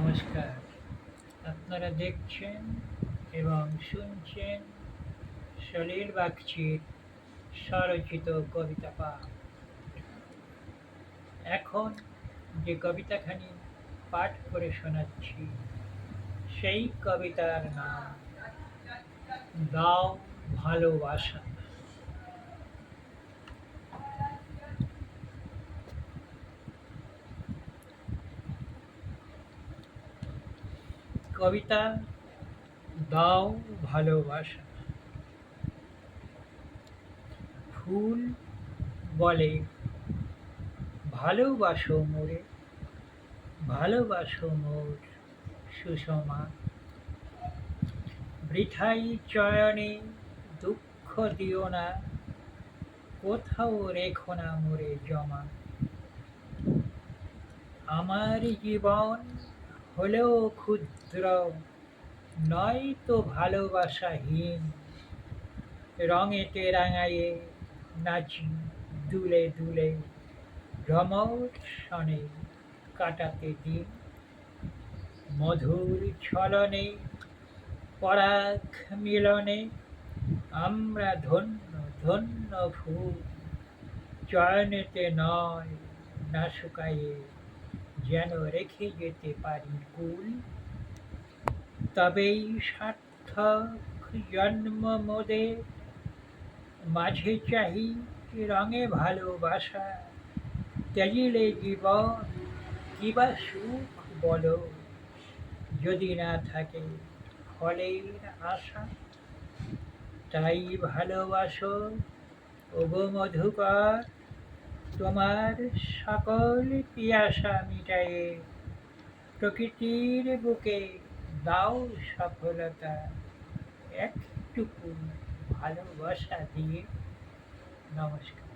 নমস্কার। আপনারা দেখছেন এবং শুনছেন সলিল বাগচির স্বরচিত কবিতা পাঠ। এখন যে কবিতাখানি পাঠ করে শোনাচ্ছি সেই কবিতার নাম দাও ভালোবাসা। কবিতা দাও ভালোবাসা। ফুল বলে ভালোবাসো মোরে, ভালোবাসো মোর সুষমা। বৃথাই চয়নে দুঃখ দিও না, কোথাও রেখো না মোরে জমা। আমার জীবন হলেও ক্ষুদ্র, নয় তো ভালোবাসাহীন। রঙেতে রাঙায়ে নাচি দুলে দুলে, ভ্রমর শনে কাটাতে দিন। মধুর ছলনে পরাগ মিলনে আমরা ধন্য ধন্য ফুল। চয়নেতে নয় না শুকায়ে, যেন রেখে যেতে পারি কুল। তবেই সার্থক জন্ম মোদের, মাঝে চাহি রঙে ভালোবাসা। ত্যাজিলে জীবন কিবা সুখ বলো, যদি না থাকে ফলের আশা। তাই ভালোবাসো ওগো মধুকর, তোমার সকল পিয়াসা মিটায়ে। প্রকৃতির বুকে দাও সফলতা, একটুকু ভালোবাসা দিয়ে। নমস্কার।